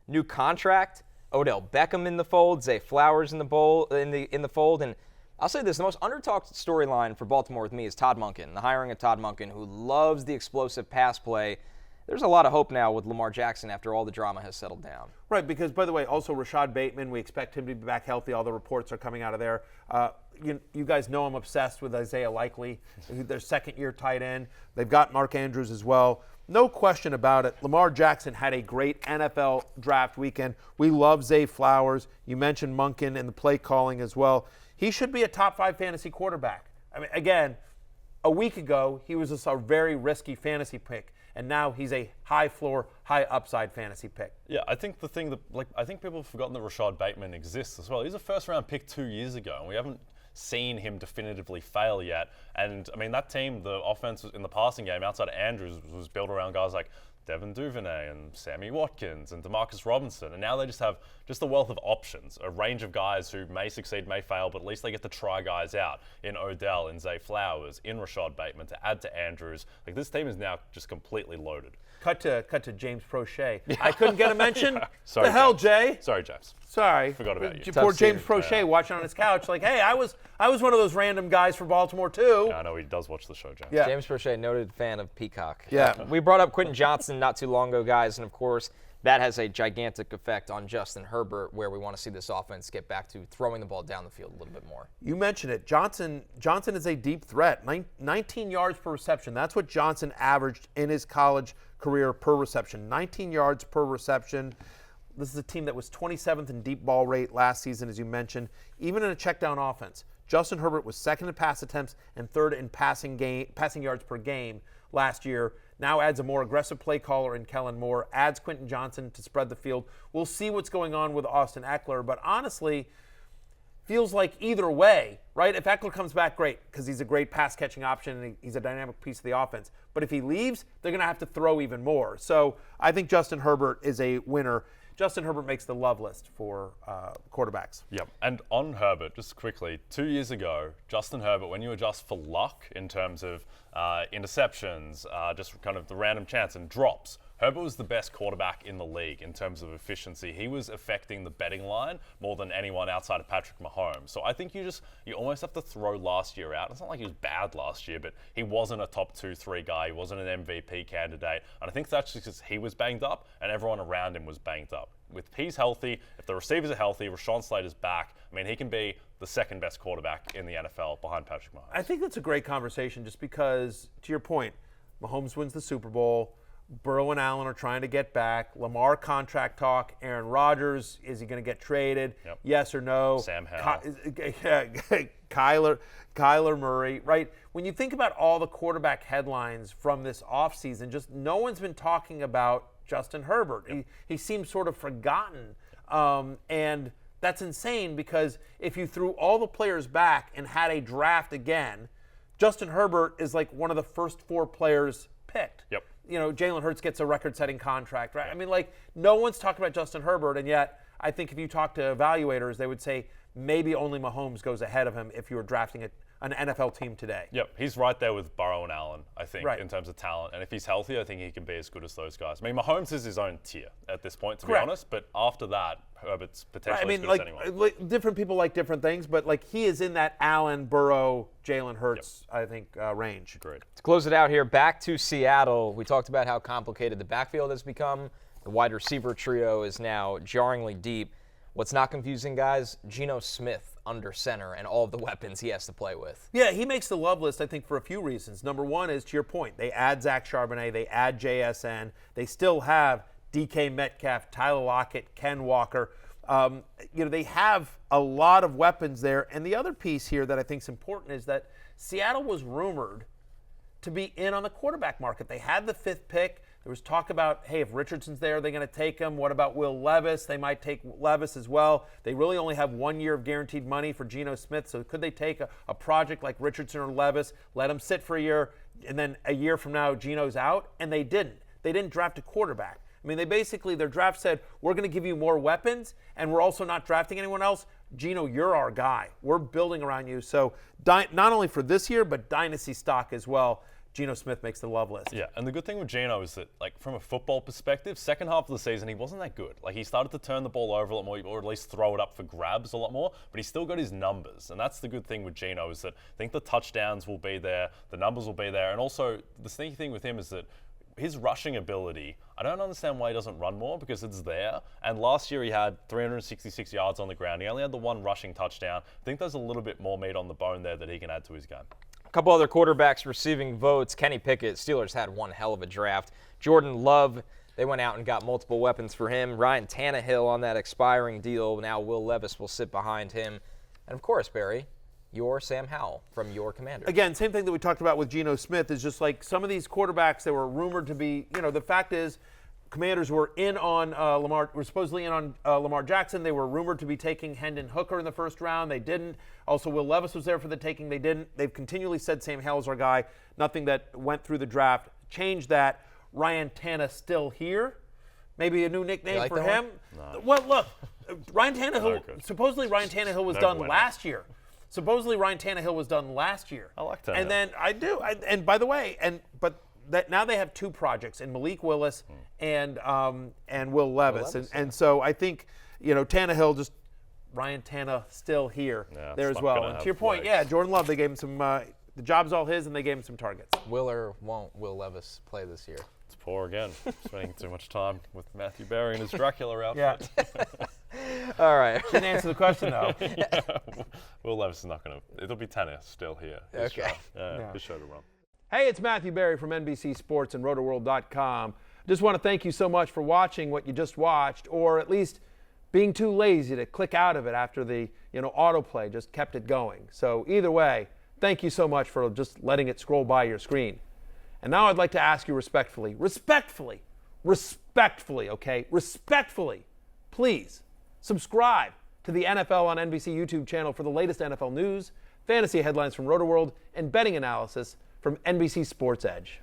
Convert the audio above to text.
new contract, Odell Beckham in the fold, Zay Flowers in the fold, and I'll say this, the most undertalked storyline for Baltimore with me is Todd Monken, the hiring of Todd Monken, who loves the explosive pass play. There's a lot of hope now with Lamar Jackson after all the drama has settled down. Right, because, by the way, also Rashad Bateman, we expect him to be back healthy. All the reports are coming out of there. You guys know I'm obsessed with Isaiah Likely, their second-year tight end. They've got Mark Andrews as well. No question about it. Lamar Jackson had a great NFL draft weekend. We love Zay Flowers. You mentioned Monken and the play calling as well. He should be a top 5 fantasy quarterback. I mean, again, a week ago, he was just a very risky fantasy pick, and now he's a high floor, high upside fantasy pick. Yeah, I think the thing that, I think people have forgotten that Rashad Bateman exists as well. He's a first-round pick 2 years ago, and we haven't seen him definitively fail yet. And, I mean, that team, the offense in the passing game outside of Andrews was built around guys like Devin Duvernay and Sammy Watkins and Demarcus Robinson. And now they just have just a wealth of options, a range of guys who may succeed, may fail, but at least they get to try guys out in Odell, in Zay Flowers, in Rashad Bateman to add to Andrews. Like, this team is now just completely loaded. Cut to James Prochet. I couldn't get a mention? Sorry, the hell, James. Jay? Sorry, James. Sorry. Forgot about you. Poor James Prochet watching on his couch like, hey, I was one of those random guys for Baltimore too. Yeah, I know he does watch the show, James. Yeah. James Prochet, noted fan of Peacock. Yeah. We brought up Quentin Johnson not too long ago, guys, and of course, that has a gigantic effect on Justin Herbert, where we want to see this offense get back to throwing the ball down the field a little bit more. You mentioned it. Johnson is a deep threat. 19 yards per reception. That's what Johnson averaged in his college career per reception. 19 yards per reception. This is a team that was 27th in deep ball rate last season, as you mentioned. Even in a check down offense, Justin Herbert was second in pass attempts and third in passing yards per game last year. Now adds a more aggressive play caller in Kellen Moore, adds Quentin Johnson to spread the field. We'll see what's going on with Austin Eckler, but honestly, feels like either way, right? If Eckler comes back, great, because he's a great pass-catching option and he's a dynamic piece of the offense. But if he leaves, they're going to have to throw even more. So I think Justin Herbert is a winner. Justin Herbert makes the love list for quarterbacks. Yep. And on Herbert, just quickly, 2 years ago, Justin Herbert, when you adjust for luck in terms of interceptions, just kind of the random chance and drops, Herbert was the best quarterback in the league in terms of efficiency. He was affecting the betting line more than anyone outside of Patrick Mahomes. So I think you almost have to throw last year out. It's not like he was bad last year, but he wasn't a top 2-3 guy. He wasn't an MVP candidate. And I think that's just because he was banged up and everyone around him was banged up. If he's healthy, if the receivers are healthy, Rashawn Slater's back, I mean, he can be the second best quarterback in the NFL behind Patrick Mahomes. I think that's a great conversation just because, to your point, Mahomes wins the Super Bowl. Burrow and Allen are trying to get back. Lamar contract talk. Aaron Rodgers, is he going to get traded? Yep. Yes or no? Sam Howell. Kyler Murray, right? When you think about all the quarterback headlines from this offseason, just no one's been talking about Justin Herbert. Yep. He seems sort of forgotten. And that's insane because if you threw all the players back and had a draft again, Justin Herbert is like one of the first 4 players picked. Yep. You know, Jalen Hurts gets a record-setting contract, right? I mean, like, no one's talking about Justin Herbert, and yet I think if you talk to evaluators, they would say maybe only Mahomes goes ahead of him if you were drafting an NFL team today. Yep, he's right there with Burrow and Allen, I think, right, in terms of talent. And if he's healthy, I think he can be as good as those guys. I mean, Mahomes is his own tier at this point, to Correct. be honest. But after that, Herbert's potentially Right, as good as anyone. Like, different people like different things, but like he is in that Allen, Burrow, Jalen Hurts, I think, range. Agreed. To close it out here, back to Seattle. We talked about how complicated the backfield has become. The wide receiver trio is now jarringly deep. What's not confusing, guys? Geno Smith under center and all of the weapons he has to play with. Yeah, he makes the love list, I think, for a few reasons. Number one is, to your point, they add Zach Charbonnet, they add JSN. They still have DK Metcalf, Tyler Lockett, Ken Walker. They have a lot of weapons there. And the other piece here that I think is important is that Seattle was rumored to be in on the quarterback market. They had the 5th pick. There was talk about, hey, if Richardson's there, they're going to take him. What about Will Levis? They might take Levis as well. They really only have 1 year of guaranteed money for Geno Smith. So could they take a project like Richardson or Levis, let him sit for a year, and then a year from now, Geno's out? And they didn't. They didn't draft a quarterback. I mean, their draft said, we're going to give you more weapons, and we're also not drafting anyone else. Geno, you're our guy. We're building around you. So not only for this year, but dynasty stock as well. Geno Smith makes the love list. Yeah, and the good thing with Geno is that, like, from a football perspective, second half of the season, he wasn't that good. Like, he started to turn the ball over a lot more, or at least throw it up for grabs a lot more, but he still got his numbers. And that's the good thing with Geno, is that I think the touchdowns will be there, the numbers will be there, and also the sneaky thing with him is that his rushing ability, I don't understand why he doesn't run more, because it's there. And last year he had 366 yards on the ground. He only had the one rushing touchdown. I think there's a little bit more meat on the bone there that he can add to his game. A couple other quarterbacks receiving votes. Kenny Pickett, Steelers had one hell of a draft. Jordan Love, they went out and got multiple weapons for him. Ryan Tannehill on that expiring deal. Now Will Levis will sit behind him. And, of course, Barry, your Sam Howell from your Commanders. Again, same thing that we talked about with Geno Smith is just like some of these quarterbacks that were rumored to be, the fact is Commanders were in on were supposedly in on Lamar Jackson. They were rumored to be taking Hendon Hooker in the first round. They didn't. Also, Will Levis was there for the taking. They didn't. They've continually said Sam Howell's our guy. Nothing that went through the draft changed that. Ryan Tannehill still here. Maybe a new nickname for him. No. Well, look, Ryan Tannehill, supposedly Ryan Tannehill was done last year. Supposedly Ryan Tannehill was done last year. I like Tannehill. And then I do. And by the way, now they have two projects in Malik Willis and Will Levis. And so I think, Tannehill just Ryan Tannehill still here there as well. And to your point, Jordan Love, they gave him some the job's all his and they gave him some targets. Will or won't Will Levis play this year? It's poor again. Spending too much time with Matthew Berry and his Dracula outfit. All right. Didn't answer the question, though. Will Levis is not going to. It'll be tennis still here. Okay. His show to run. Hey, it's Matthew Berry from NBC Sports and RotoWorld.com. Just want to thank you so much for watching what you just watched, or at least being too lazy to click out of it after the autoplay just kept it going. So either way, thank you so much for just letting it scroll by your screen. And now I'd like to ask you respectfully, please subscribe to the NFL on NBC YouTube channel for the latest NFL news, fantasy headlines from RotoWorld, and betting analysis from NBC Sports Edge.